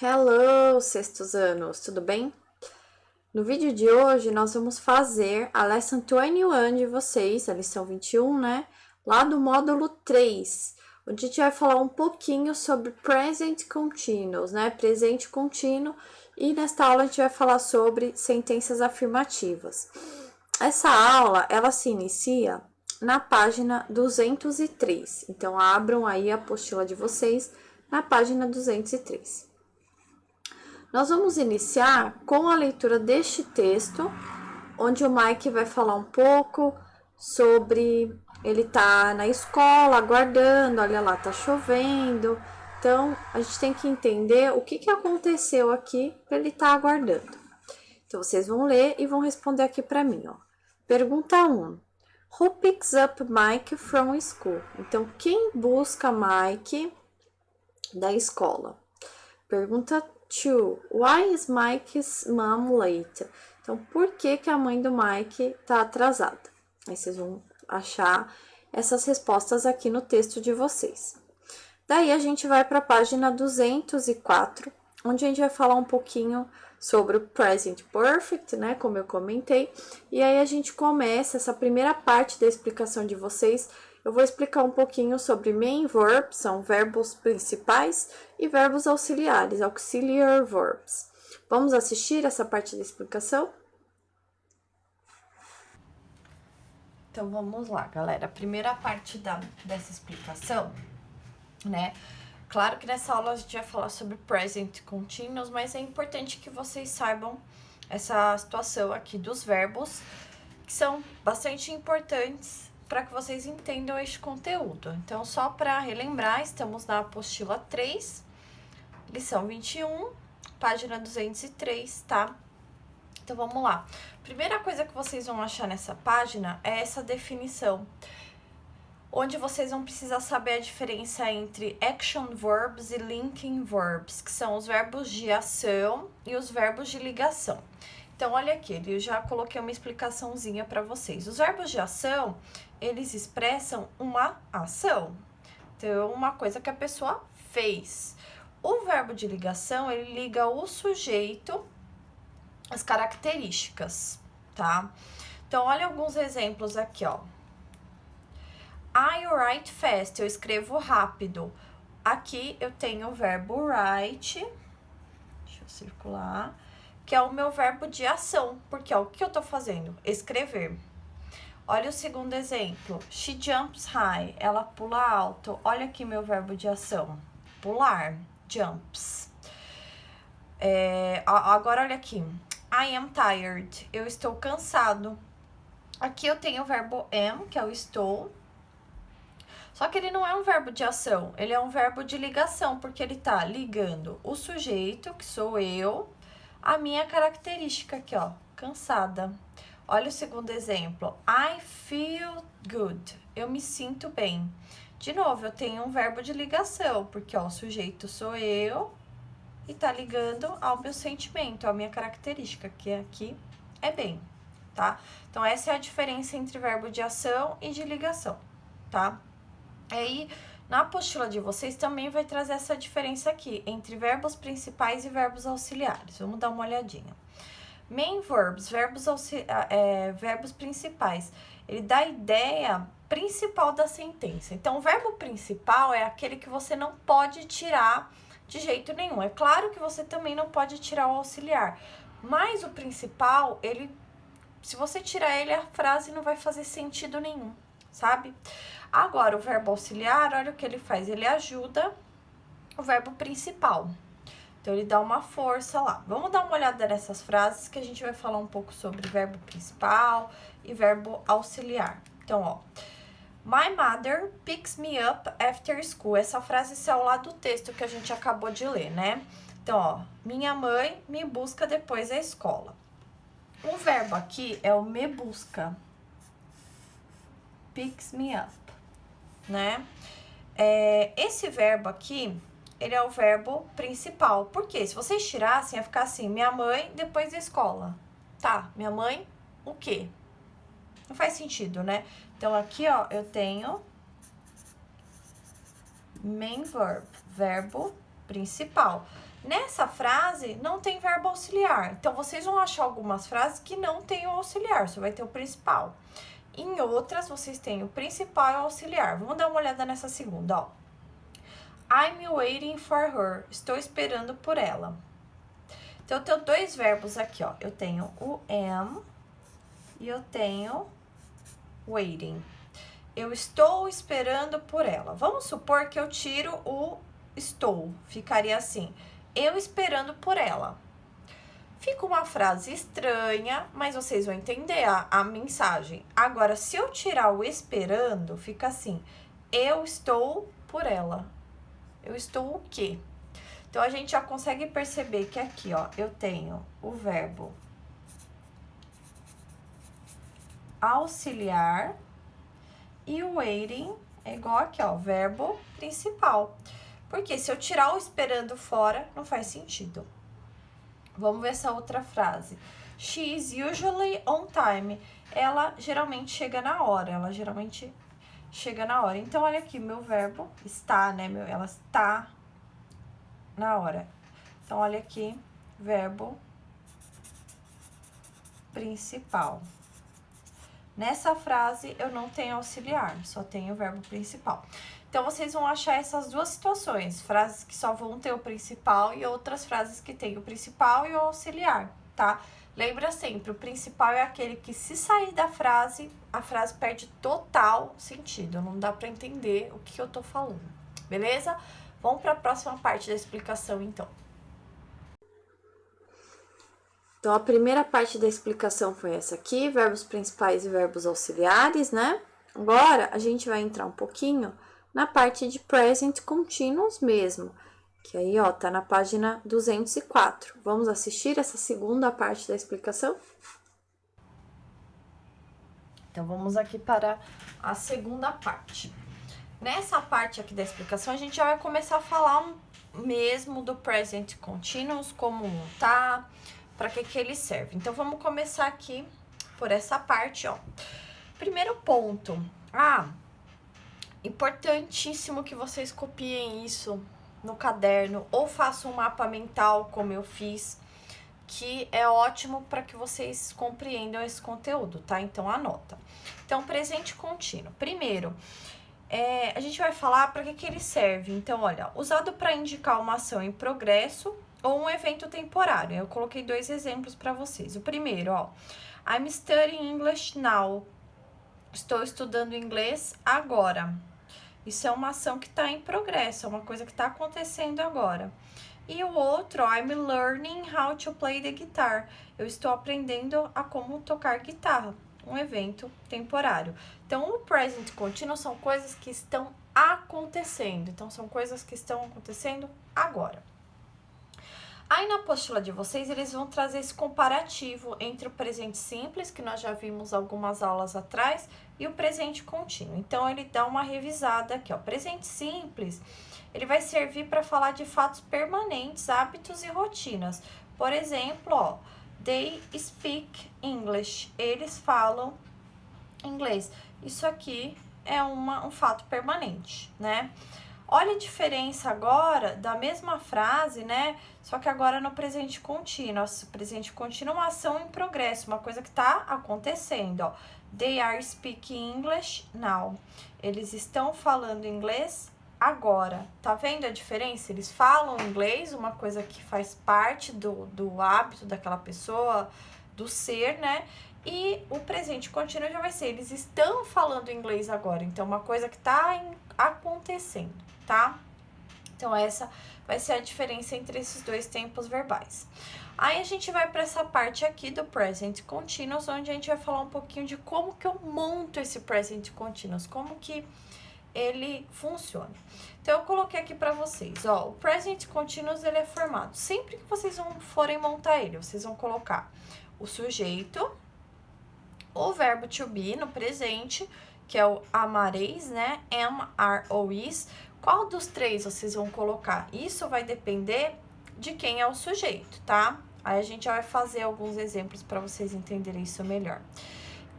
Hello, sextos anos, tudo bem? No vídeo de hoje, nós vamos fazer a Lesson 21 de vocês, a lição 21, né? Lá do módulo 3, onde a gente vai falar um pouquinho sobre Present Continuous, né? Presente contínuo, e nesta aula a gente vai falar sobre sentenças afirmativas. Essa aula, ela se inicia na página 203, então abram aí a apostila de vocês na página 203. Nós vamos iniciar com a leitura deste texto, onde o Mike vai falar um pouco sobre ele tá na escola aguardando, olha lá, tá chovendo. Então, a gente tem que entender o que aconteceu aqui para ele estar aguardando. Então, vocês vão ler e vão responder aqui para mim, ó. Pergunta 1. Who picks up Mike from school? Então, quem busca Mike da escola? Pergunta 2. Why is Mike's mom late? Então, por que a mãe do Mike tá atrasada? Aí vocês vão achar essas respostas aqui no texto de vocês. Daí a gente vai para a página 204, onde a gente vai falar um pouquinho sobre o present perfect, né, como eu comentei. E aí a gente começa essa primeira parte da explicação de vocês. Eu vou explicar um pouquinho sobre main verbs, são verbos principais, e verbos auxiliares, auxiliary verbs. Vamos assistir essa parte da explicação? Então, vamos lá, galera. A primeira parte dessa explicação, né? Claro que nessa aula a gente vai falar sobre present continuous, mas é importante que vocês saibam essa situação aqui dos verbos, que são bastante importantes para que vocês entendam este conteúdo. Então, só para relembrar, estamos na apostila 3, lição 21, página 203, tá? Então, vamos lá. Primeira coisa que vocês vão achar nessa página é essa definição, onde vocês vão precisar saber a diferença entre action verbs e linking verbs, que são os verbos de ação e os verbos de ligação. Então, olha aqui, eu já coloquei uma explicaçãozinha para vocês. Os verbos de ação, eles expressam uma ação, então, uma coisa que a pessoa fez. O verbo de ligação, ele liga o sujeito, as características, tá? Então, olha alguns exemplos aqui, ó. I write fast, eu escrevo rápido. Aqui eu tenho o verbo write, deixa eu circular, que é o meu verbo de ação, porque ó, o que eu tô fazendo? Escrever. Olha o segundo exemplo, she jumps high, ela pula alto. Olha aqui meu verbo de ação, pular, jumps. Agora olha aqui, I am tired, eu estou cansado. Aqui eu tenho o verbo am, que é o estou. Só que ele não é um verbo de ação, ele é um verbo de ligação, porque ele tá ligando o sujeito, que sou eu, a minha característica aqui, ó, cansada. Olha o segundo exemplo, I feel good, eu me sinto bem. De novo, eu tenho um verbo de ligação, porque ó, o sujeito sou eu e tá ligando ao meu sentimento, à minha característica, que aqui é bem, tá? Então, essa é a diferença entre verbo de ação e de ligação, tá? Aí, na apostila de vocês também vai trazer essa diferença aqui, entre verbos principais e verbos auxiliares. Vamos dar uma olhadinha. Main verbs, verbos principais, ele dá a ideia principal da sentença. Então, o verbo principal é aquele que você não pode tirar de jeito nenhum. É claro que você também não pode tirar o auxiliar, mas o principal, ele, se você tirar ele, a frase não vai fazer sentido nenhum, sabe? Agora, o verbo auxiliar, olha o que ele faz, ele ajuda o verbo principal. Então, ele dá uma força lá. Vamos dar uma olhada nessas frases que a gente vai falar um pouco sobre verbo principal e verbo auxiliar. Então, ó, my mother picks me up after school. Essa frase saiu lá do texto que a gente acabou de ler, né? Então, ó, minha mãe me busca depois da escola. O verbo aqui é o me busca. Picks me up, né? Esse verbo aqui, ele é o verbo principal. Por quê? Se vocês tirassem, ia ficar assim, minha mãe depois da escola. Tá, minha mãe, o quê? Não faz sentido, né? Então, aqui, ó, eu tenho main verb, verbo principal. Nessa frase, não tem verbo auxiliar. Então, vocês vão achar algumas frases que não tem o auxiliar, só vai ter o principal. Em outras, vocês têm o principal e o auxiliar. Vamos dar uma olhada nessa segunda, ó. I'm waiting for her. Estou esperando por ela. Então, eu tenho dois verbos aqui, ó. Eu tenho o am e eu tenho waiting. Eu estou esperando por ela. Vamos supor que eu tiro o estou. Ficaria assim, eu esperando por ela. Fica uma frase estranha, mas vocês vão entender a mensagem. Agora, se eu tirar o esperando, fica assim, eu estou por ela. Eu estou o quê? Então, a gente já consegue perceber que aqui, ó, eu tenho o verbo auxiliar e o waiting é igual aqui, ó, verbo principal. Porque se eu tirar o esperando fora, não faz sentido. Vamos ver essa outra frase. She is usually on time. Ela geralmente chega na hora. Ela geralmente chega na hora. Então, olha aqui, meu verbo está, né? Ela está na hora. Então, olha aqui, verbo principal. Nessa frase, eu não tenho auxiliar, só tenho o verbo principal. Então, vocês vão achar essas duas situações, frases que só vão ter o principal e outras frases que tem o principal e o auxiliar, tá? Lembra sempre, o principal é aquele que se sair da frase, a frase perde total sentido, não dá pra entender o que eu tô falando, beleza? Vamos pra próxima parte da explicação, então. Então, a primeira parte da explicação foi essa aqui, verbos principais e verbos auxiliares, né? Agora, a gente vai entrar um pouquinho na parte de present continuous mesmo, que aí, ó, tá na página 204. Vamos assistir essa segunda parte da explicação? Então, vamos aqui para a segunda parte. Nessa parte aqui da explicação, a gente já vai começar a falar mesmo do present continuous, como tá, para que ele serve. Então, vamos começar aqui por essa parte, ó. Primeiro ponto. Importantíssimo que vocês copiem isso no caderno ou façam um mapa mental, como eu fiz, que é ótimo para que vocês compreendam esse conteúdo, tá? Então, anota. Então, presente contínuo. Primeiro, a gente vai falar para que ele serve. Então, olha, usado para indicar uma ação em progresso ou um evento temporário. Eu coloquei dois exemplos para vocês. O primeiro, ó, I'm studying English now. Estou estudando inglês agora. Isso é uma ação que está em progresso, é uma coisa que está acontecendo agora. E o outro, ó, I'm learning how to play the guitar. Eu estou aprendendo a como tocar guitarra. Um evento temporário. Então, o present continuo são coisas que estão acontecendo. Então, são coisas que estão acontecendo agora. Aí, na apostila de vocês, eles vão trazer esse comparativo entre o presente simples, que nós já vimos algumas aulas atrás, e o presente contínuo. Então, ele dá uma revisada aqui, ó. Presente simples, ele vai servir para falar de fatos permanentes, hábitos e rotinas. Por exemplo, ó, they speak English. Eles falam inglês. Isso aqui é um fato permanente, né? Olha a diferença agora da mesma frase, né? Só que agora no presente contínuo. Presente contínuo é uma ação em progresso, uma coisa que tá acontecendo, ó. They are speaking English now. Eles estão falando inglês agora. Tá vendo a diferença? Eles falam inglês, uma coisa que faz parte do hábito daquela pessoa, do ser, né? E o presente contínuo já vai ser, eles estão falando inglês agora. Então, uma coisa que tá acontecendo, tá? Então, essa vai ser a diferença entre esses dois tempos verbais. Aí, a gente vai para essa parte aqui do present continuous, onde a gente vai falar um pouquinho de como que eu monto esse present continuous, como que ele funciona. Então, eu coloquei aqui para vocês, ó, o present continuous, ele é formado. Sempre que vocês forem montar ele, vocês vão colocar o sujeito, o verbo to be no presente, que é o amareis, né? Am, are ou is. Qual dos três vocês vão colocar? Isso vai depender de quem é o sujeito, tá? Aí a gente já vai fazer alguns exemplos para vocês entenderem isso melhor.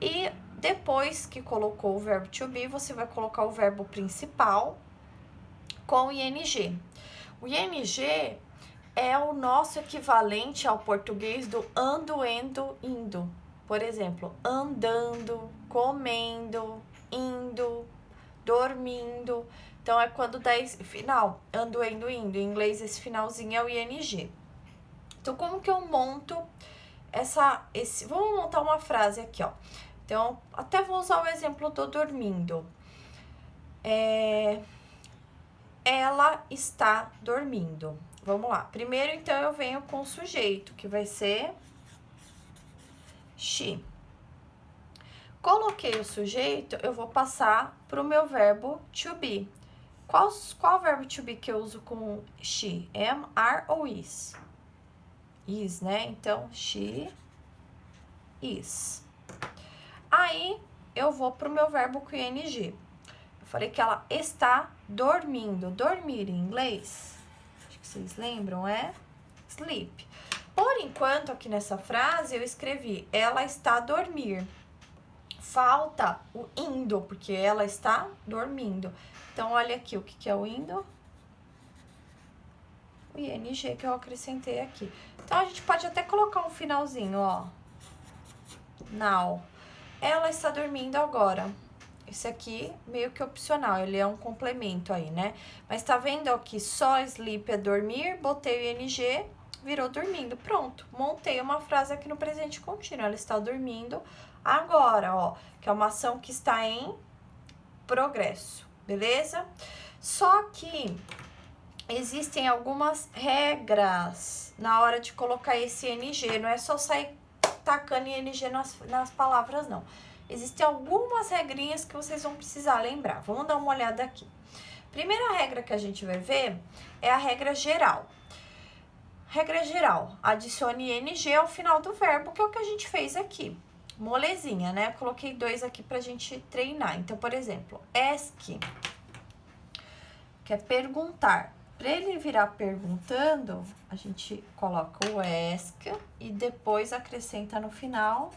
E depois que colocou o verbo to be, você vai colocar o verbo principal com o ing. O ing é o nosso equivalente ao português do ando, endo, indo. Por exemplo, andando, comendo, indo, dormindo. Então, é quando dá esse final, ando, endo, indo. Em inglês, esse finalzinho é o ing. Então, como que eu monto vamos montar uma frase aqui, ó. Então, até vou usar o exemplo do dormindo. Ela está dormindo. Vamos lá. Primeiro, então, eu venho com o sujeito, que vai ser she. Coloquei o sujeito, eu vou passar para o meu verbo to be. Qual verbo to be que eu uso com she? Am, are ou is? Is, né? Então, she is. Aí, eu vou pro meu verbo com ing. Eu falei que ela está dormindo. Dormir em inglês, acho que vocês lembram, é sleep. Por enquanto, aqui nessa frase, eu escrevi ela está a dormir. Falta o indo, porque ela está dormindo. Então, olha aqui o que é o indo. O ing que eu acrescentei aqui. Então, a gente pode até colocar um finalzinho, ó. Now. Ela está dormindo agora. Esse aqui, meio que opcional, ele é um complemento aí, né? Mas tá vendo aqui, só sleep é dormir, botei o ing, virou dormindo. Pronto, montei uma frase aqui no presente contínuo. Ela está dormindo agora, ó. Que é uma ação que está em progresso, beleza? Só que existem algumas regras na hora de colocar esse ing. Não é só sair tacando ing nas palavras, não. Existem algumas regrinhas que vocês vão precisar lembrar. Vamos dar uma olhada aqui. Primeira regra que a gente vai ver é a regra geral. Regra geral, adicione ing ao final do verbo, que é o que a gente fez aqui. Molezinha, né? Coloquei 2 aqui pra gente treinar. Então, por exemplo, ask, que é perguntar. Para ele virar perguntando, a gente coloca o ask e depois acrescenta no final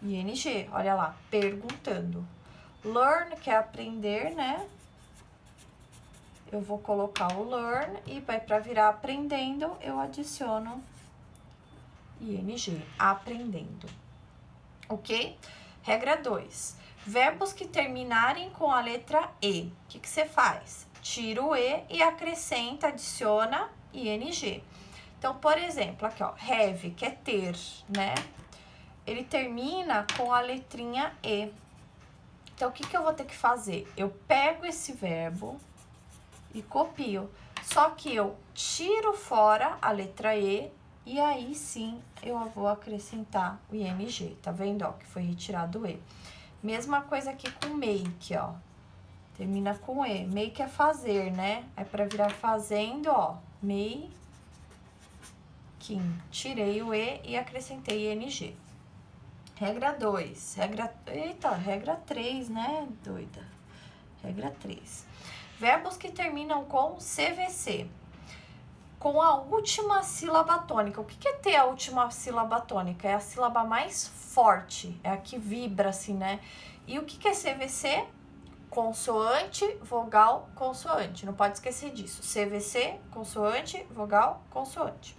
ing. Olha lá, perguntando. Learn, que é aprender, né? Eu vou colocar o learn e para virar aprendendo, eu adiciono ing, aprendendo. Ok? Regra 2. Verbos que terminarem com a letra E. O que você faz? Tira o E e acrescenta, adiciona ing. Então, por exemplo, aqui, ó, have, que é ter, né? Ele termina com a letrinha E. Então, o que eu vou ter que fazer? Eu pego esse verbo e copio. Só que eu tiro fora a letra E e aí sim eu vou acrescentar o ing. Tá vendo, ó, que foi retirado o E. Mesma coisa aqui com make, ó. Termina com E. Make é fazer, né? É para virar fazendo, ó. Making. Tirei o E e acrescentei ing. Regra 2. Regra 3, né, doida? Regra 3. Verbos que terminam com CVC. Com a última sílaba tônica. O que é ter a última sílaba tônica? É a sílaba mais forte, é a que vibra, assim, né? E o que é CVC? Consoante, vogal, consoante. Não pode esquecer disso. CVC, consoante, vogal, consoante.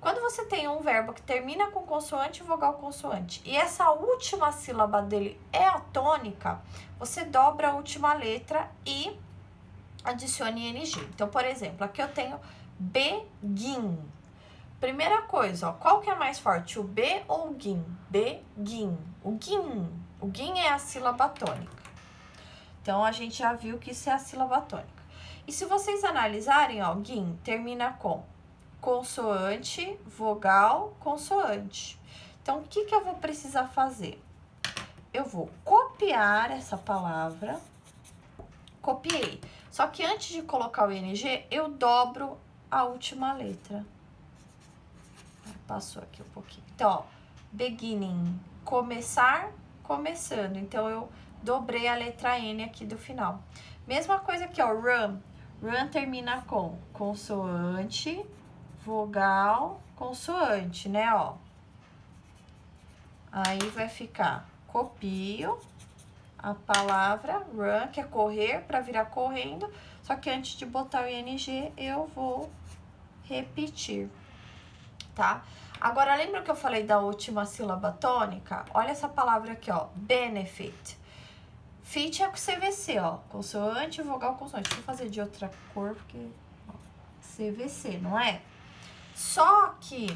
Quando você tem um verbo que termina com consoante, vogal, consoante, e essa última sílaba dele é a tônica, você dobra a última letra e adicione ing. Então, por exemplo, aqui eu tenho begin. Primeira coisa, ó, qual que é mais forte, o B ou o gin? Begin. O gin é a sílaba tônica. Então, a gente já viu que isso é a sílaba tônica. E se vocês analisarem, ó, gin termina com consoante, vogal, consoante. Então, o que eu vou precisar fazer? Eu vou copiar essa palavra. Copiei. Só que antes de colocar o ing, eu dobro a última letra. Passou aqui um pouquinho. Então, ó, beginning, começar, começando. Então, eu dobrei a letra N aqui do final. Mesma coisa aqui, ó, run. Run termina com consoante, vogal, consoante, né, ó. Aí vai ficar, copio a palavra run, que é correr, para virar correndo. Só que antes de botar o ing, eu vou repetir, tá? Agora, lembra que eu falei da última sílaba tônica? Olha essa palavra aqui, ó, benefit. Fit é com CVC, ó, consoante, vogal, consoante. Deixa eu fazer de outra cor, porque... Ó, CVC, não é? Só que...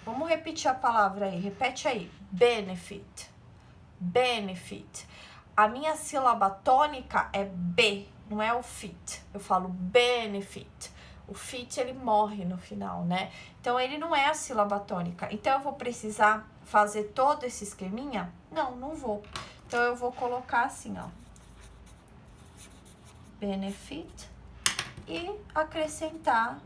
Vamos repetir a palavra aí, repete aí. Benefit. Benefit. A minha sílaba tônica é B, não é o fit. Eu falo benefit. O fit, ele morre no final, né? Então, ele não é a sílaba tônica. Então, eu vou precisar fazer todo esse esqueminha? Não, não vou. Então, eu vou colocar assim, ó. Benefit. E acrescentar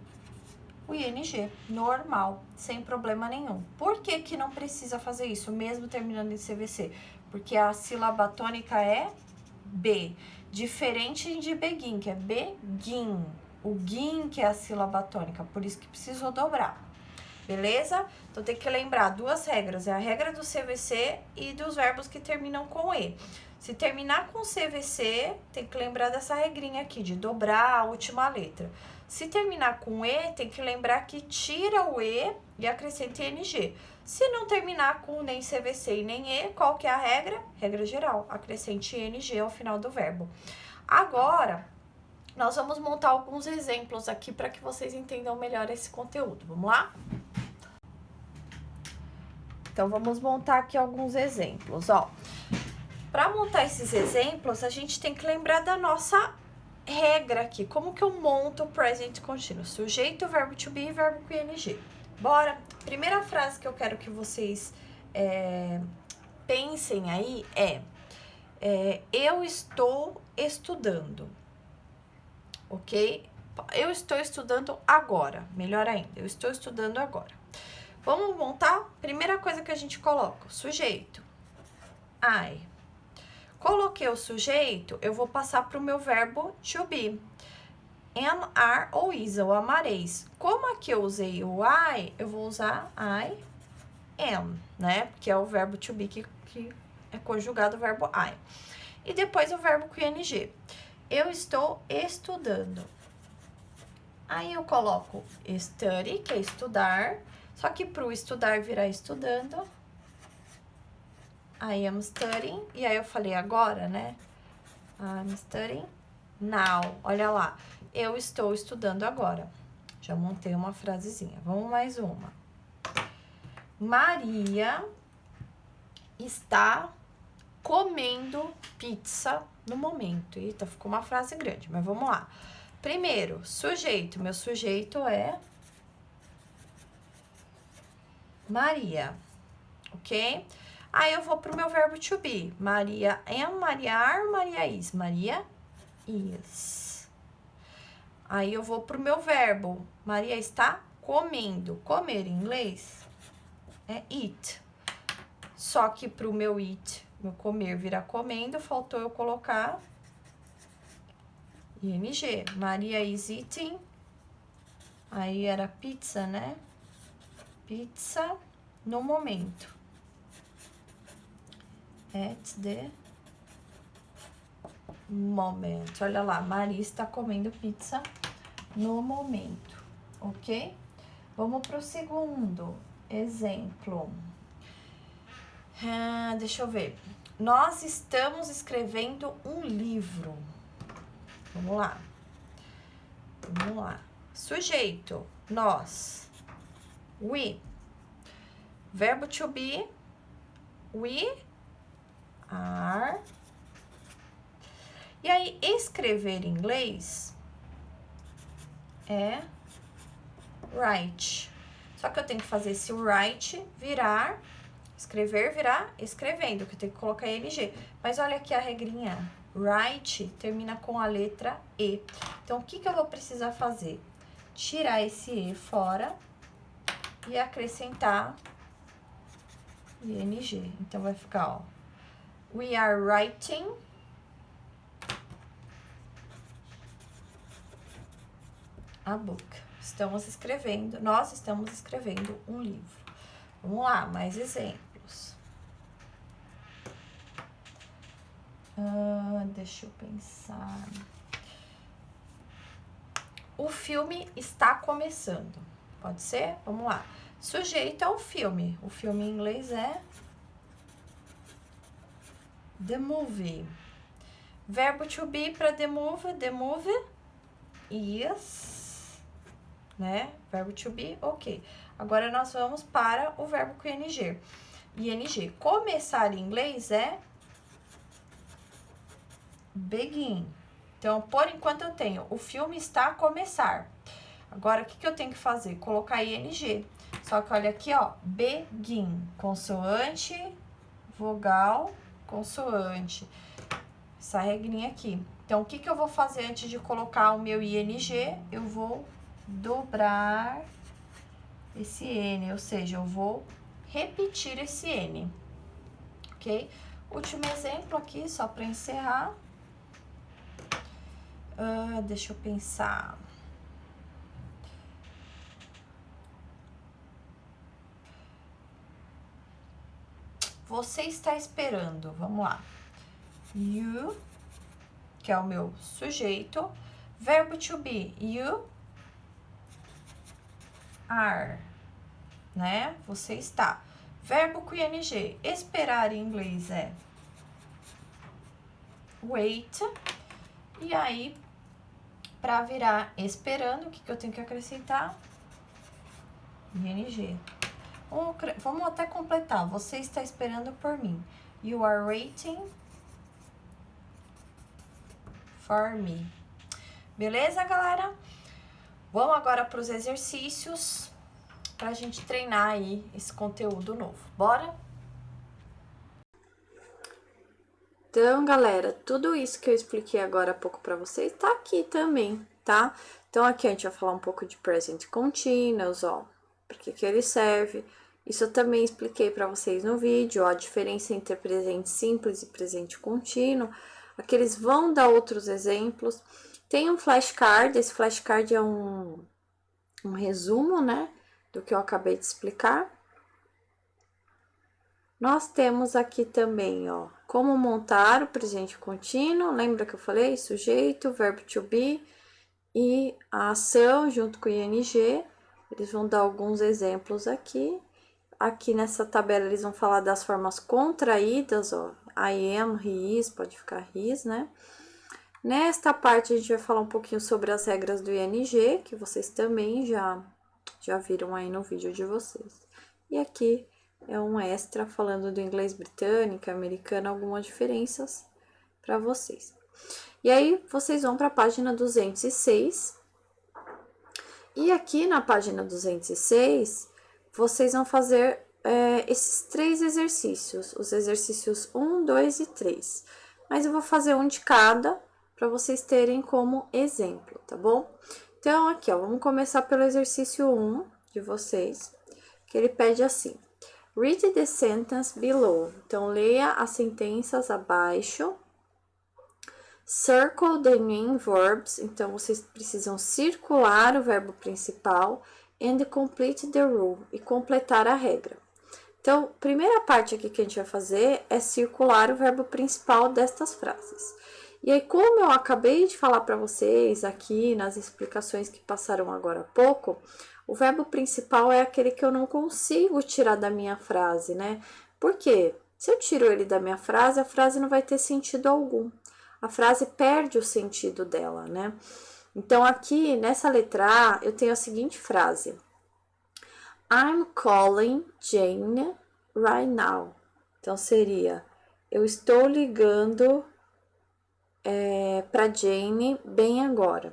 o ing, normal, sem problema nenhum. Por que que não precisa fazer isso, mesmo terminando em CVC? Porque a sílaba tônica é B, diferente de begin, que é begin. O gin que é a sílaba tônica, por isso que precisou dobrar. Beleza? Então, tem que lembrar duas regras. É a regra do CVC e dos verbos que terminam com E. Se terminar com CVC, tem que lembrar dessa regrinha aqui, de dobrar a última letra. Se terminar com E, tem que lembrar que tira o E e acrescenta ING. Se não terminar com nem CVC e nem E, qual que é a regra? Regra geral, acrescente ING ao final do verbo. Agora, nós vamos montar alguns exemplos aqui para que vocês entendam melhor esse conteúdo. Vamos lá? Então, vamos montar aqui alguns exemplos, ó. Para montar esses exemplos, a gente tem que lembrar da nossa regra aqui. Como que eu monto o present continuous? Sujeito, verbo to be e verbo com ing. Bora? Primeira frase que eu quero que vocês pensem aí é eu estou estudando. Ok? Eu estou estudando agora. Melhor ainda, eu estou estudando agora. Vamos montar? Primeira coisa que a gente coloca, sujeito. I. Coloquei o sujeito, eu vou passar para o meu verbo to be. Am, are ou is, ou amareis. Como aqui eu usei o I, eu vou usar I am, né? Que é o verbo to be que é conjugado o verbo I. E depois o verbo com ing. Eu estou estudando. Aí eu coloco study, que é estudar. Só que para o estudar virar estudando, I am studying. E aí eu falei agora, né? I'm studying now. Olha lá. Eu estou estudando agora. Já montei uma frasezinha. Vamos mais uma. Maria está comendo pizza no momento. Eita, ficou uma frase grande, mas vamos lá. Primeiro, sujeito. Meu sujeito é Maria, ok? Aí eu vou pro meu verbo to be. Maria am, Maria are, Maria is. Maria is. Aí eu vou pro meu verbo. Maria está comendo. Comer em inglês é eat. Só que pro meu eat, meu comer virar comendo, faltou eu colocar ing. Maria is eating. Aí era pizza, né? Pizza no momento. At the moment. Olha lá, Maria está comendo pizza no momento, ok? Vamos pro segundo exemplo. Deixa eu ver. Nós estamos escrevendo um livro. Vamos lá. Vamos lá. Sujeito, nós. We. Verbo to be. We are. E aí, escrever em inglês é write. Só que eu tenho que fazer esse write virar, escrever virar escrevendo, que eu tenho que colocar ing. Mas olha aqui a regrinha. Write termina com a letra E. Então, o que que eu vou precisar fazer? Tirar esse E fora e acrescentar ing. Então, vai ficar, ó. We are writing a book. Estamos escrevendo, nós estamos escrevendo um livro. Vamos lá, mais exemplos. Deixa eu pensar. o filme está começando. Pode ser? Vamos lá. Sujeito é o filme. O filme em inglês é the movie. Verbo to be para the movie is, né? Verbo to be, ok. Agora nós vamos para o verbo com ing. ing. Começar em inglês é begin. Então, por enquanto eu tenho o filme está a começar. Agora, o que eu tenho que fazer? Colocar ing. Só que olha aqui, ó, begin. Consoante, vogal, consoante. Essa regrinha aqui. Então, o que eu vou fazer antes de colocar o meu ing? Eu vou dobrar esse N, ou seja, eu vou repetir esse N, ok? Último exemplo aqui, só para encerrar. Deixa eu pensar. Você está esperando, vamos lá. You, que é o meu sujeito. Verbo to be, you are, né? Você está. Verbo com ing. Esperar em inglês é wait. E aí, para virar esperando, o que eu tenho que acrescentar? ing. Vamos até completar. Você está esperando por mim. You are waiting for me. Beleza, galera? Vamos agora para os exercícios para a gente treinar aí esse conteúdo novo. Bora? Então, galera, tudo isso que eu expliquei agora há pouco para vocês tá aqui também, tá? Então, aqui a gente vai falar um pouco de present continuous, ó, para que ele serve. Isso eu também expliquei para vocês no vídeo, ó, a diferença entre presente simples e presente contínuo. Aqui eles vão dar outros exemplos. Tem um flashcard, esse flashcard é um resumo, né, do que eu acabei de explicar. Nós temos aqui também, ó, como montar o presente contínuo. Lembra que eu falei? Sujeito, verbo to be e a ação junto com o ing. Eles vão dar alguns exemplos aqui. Aqui nessa tabela eles vão falar das formas contraídas, ó. I am, he is, pode ficar his, né? Nesta parte a gente vai falar um pouquinho sobre as regras do ing, que vocês também já viram aí no vídeo de vocês. E aqui é um extra falando do inglês britânico, americano, algumas diferenças para vocês. E aí, vocês vão para a página 206. E aqui na página 206, vocês vão fazer esses 3 exercícios, os exercícios 1, 2 e 3. Mas eu vou fazer um de cada para vocês terem como exemplo, tá bom? Então, aqui, ó, vamos começar pelo exercício 1 de vocês, que ele pede assim: read the sentence below. Então, leia as sentenças abaixo. Circle the main verbs. Então, vocês precisam circular o verbo principal. And complete the rule. E completar a regra. Então, primeira parte aqui que a gente vai fazer é circular o verbo principal destas frases. E aí, como eu acabei de falar para vocês aqui nas explicações que passaram agora há pouco, o verbo principal é aquele que eu não consigo tirar da minha frase, né? Por quê? Se eu tiro ele da minha frase, a frase não vai ter sentido algum. A frase perde o sentido dela, né? Então, aqui, nessa letra A, eu tenho a seguinte frase: I'm calling Jane right now. Então, seria: eu estou ligando para Jane bem agora.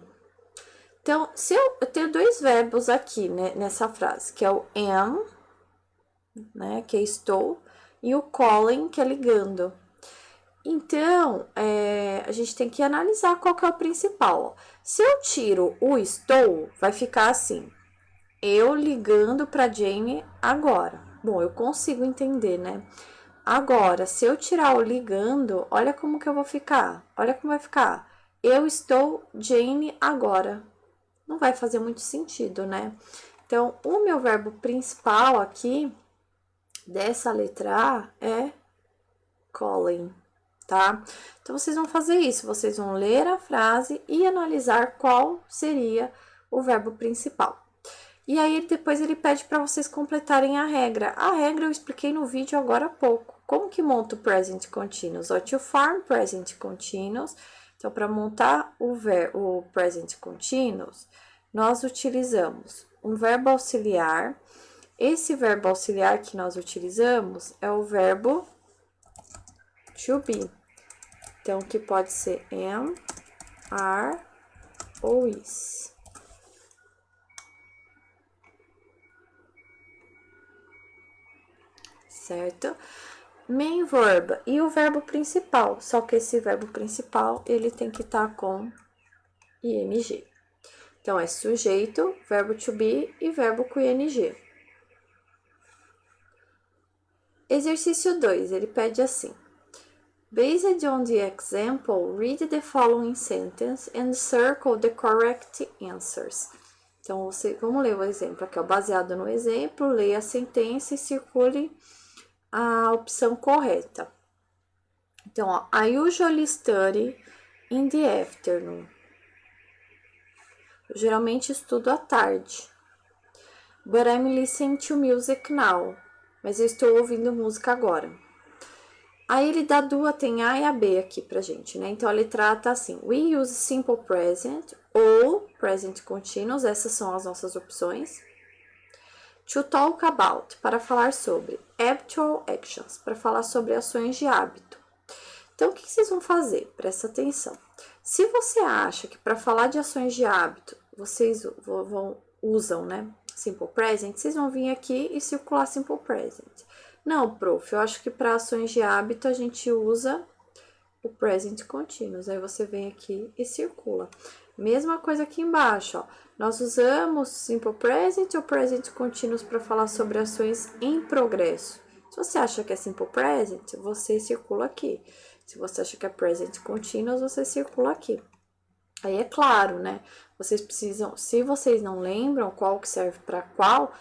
Então, se eu tenho 2 verbos aqui, né, nessa frase, que é o am, né, que é estou, e o calling, que é ligando. Então, a gente tem que analisar qual que é o principal. Se eu tiro o estou, vai ficar assim: eu ligando para Jane agora. Bom, eu consigo entender, né? Agora, se eu tirar o ligando, olha como que eu vou ficar. Olha como vai ficar: eu estou Jane agora. Não vai fazer muito sentido, né? Então, o meu verbo principal aqui, dessa letra A, é calling, tá? Então, vocês vão fazer isso. Vocês vão ler a frase e analisar qual seria o verbo principal. E aí, depois ele pede para vocês completarem a regra. A regra eu expliquei no vídeo agora há pouco. Como que monta o present continuous? Ó, to form present continuous. Então, para montar o present continuous, nós utilizamos um verbo auxiliar. Esse verbo auxiliar que nós utilizamos é o verbo to be. Então, que pode ser am, are ou is. Certo? Main verb e o verbo principal, só que esse verbo principal, ele tem que estar com ing. Então, é sujeito, verbo to be e verbo com ing. Exercício 2, ele pede assim. Based on the example, read the following sentence and circle the correct answers. Então, vamos ler o exemplo aqui, ó. Baseado no exemplo, leia a sentença e circule a opção correta. Então, ó, I usually study in the afternoon. Eu geralmente estudo à tarde. But I'm listening to music now. Mas eu estou ouvindo música agora. Aí ele dá tem A e a B aqui pra gente, né? Então, a letra A tá assim. We use simple present ou present continuous. Essas são as nossas opções. To talk about, para falar sobre. Habitual actions, para falar sobre ações de hábito. Então, o que vocês vão fazer? Presta atenção. Se você acha que para falar de ações de hábito, vocês usam, né? Simple present, vocês vão vir aqui e circular simple present. Não, prof, eu acho que para ações de hábito a gente usa o present continuous. Aí você vem aqui e circula. Mesma coisa aqui embaixo, ó. Nós usamos simple present ou present continuous para falar sobre ações em progresso. Se você acha que é simple present, você circula aqui. Se você acha que é present continuous, você circula aqui. Aí é claro, né? Vocês precisam, se vocês não lembram qual que serve para qual,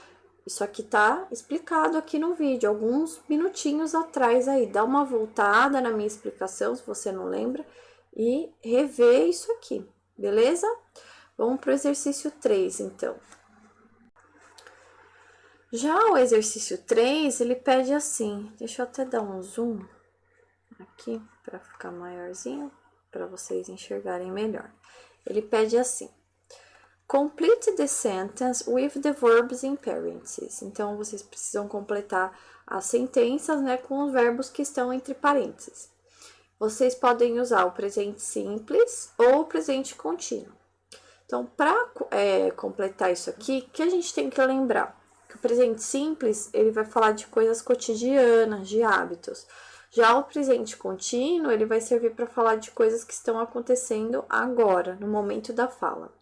isso aqui tá explicado aqui no vídeo, alguns minutinhos atrás aí. Dá uma voltada na minha explicação, se você não lembra, e rever isso aqui, beleza? Vamos para o exercício 3, então. Já o exercício 3, ele pede assim, deixa eu até dar um zoom aqui, para ficar maiorzinho, para vocês enxergarem melhor. Ele pede assim, complete the sentence with the verbs in parentheses. Então, vocês precisam completar as sentenças, né, com os verbos que estão entre parênteses. Vocês podem usar o presente simples ou o presente contínuo. Então, para completar isso aqui, o que a gente tem que lembrar? Que o presente simples, ele vai falar de coisas cotidianas, de hábitos. Já o presente contínuo, ele vai servir para falar de coisas que estão acontecendo agora, no momento da fala.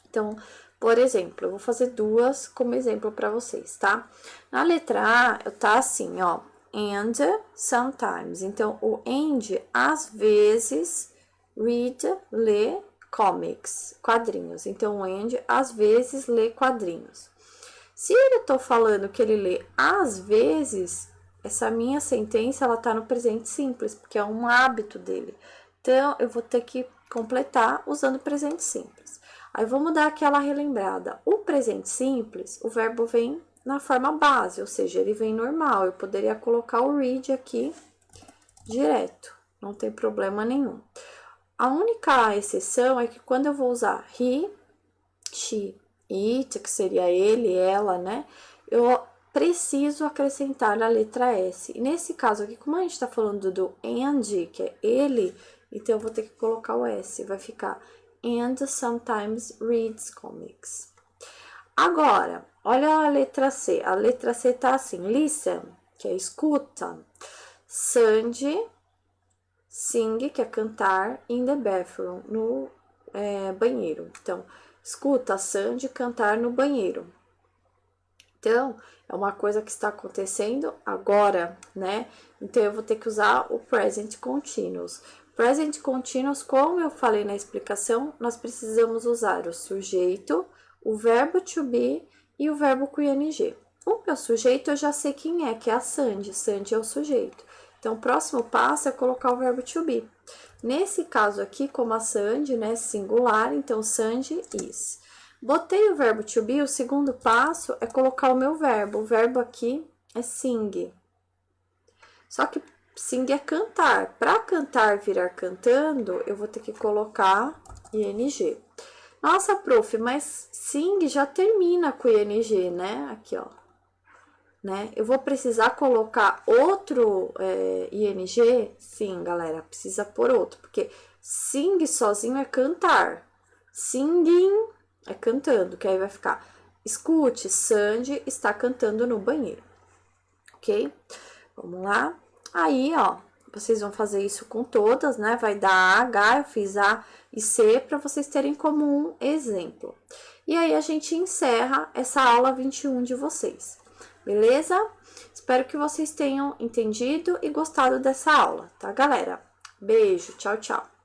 Então, por exemplo, eu vou fazer duas como exemplo para vocês, tá? Na letra A, tá assim, ó, and sometimes. Então, o and, às vezes, read, lê comics, quadrinhos. Então, o and, às vezes, lê quadrinhos. Se eu tô falando que ele lê às vezes, essa minha sentença, ela tá no presente simples, porque é um hábito dele. Então, eu vou ter que completar usando o presente simples. Aí, vamos dar aquela relembrada. O presente simples, o verbo vem na forma base, ou seja, ele vem normal. Eu poderia colocar o read aqui direto, não tem problema nenhum. A única exceção é que quando eu vou usar he, she, it, que seria ele, ela, né? Eu preciso acrescentar a letra S. E nesse caso aqui, como a gente tá falando do and, que é ele, então eu vou ter que colocar o S. Vai ficar and sometimes reads comics. Agora, olha a letra C. A letra C tá assim, listen, que é escuta. Sandy, sing, que é cantar, in the bathroom, no banheiro. Então, escuta a Sandy cantar no banheiro. Então, é uma coisa que está acontecendo agora, né? Então, eu vou ter que usar o present continuous. Present continuous, como eu falei na explicação, nós precisamos usar o sujeito, o verbo to be e o verbo com ing. O meu sujeito eu já sei quem é, que é a Sandy. Sandy é o sujeito. Então, o próximo passo é colocar o verbo to be. Nesse caso aqui, como a Sandy, né, singular, então Sandy is. Botei o verbo to be, o segundo passo é colocar o meu verbo. O verbo aqui é sing. Só que sing é cantar. Para cantar virar cantando, eu vou ter que colocar ing. Nossa, prof, mas sing já termina com ing, né? Aqui, ó. Né? Eu vou precisar colocar outro ing? Sim, galera, precisa pôr outro, porque sing sozinho é cantar. Singing é cantando, que aí vai ficar: escute, Sandy está cantando no banheiro. Ok? Vamos lá. Aí, ó, vocês vão fazer isso com todas, né? Vai dar H, eu fiz A e C para vocês terem como um exemplo. E aí a gente encerra essa aula 21 de vocês. Beleza? Espero que vocês tenham entendido e gostado dessa aula, tá, galera? Beijo, tchau, tchau.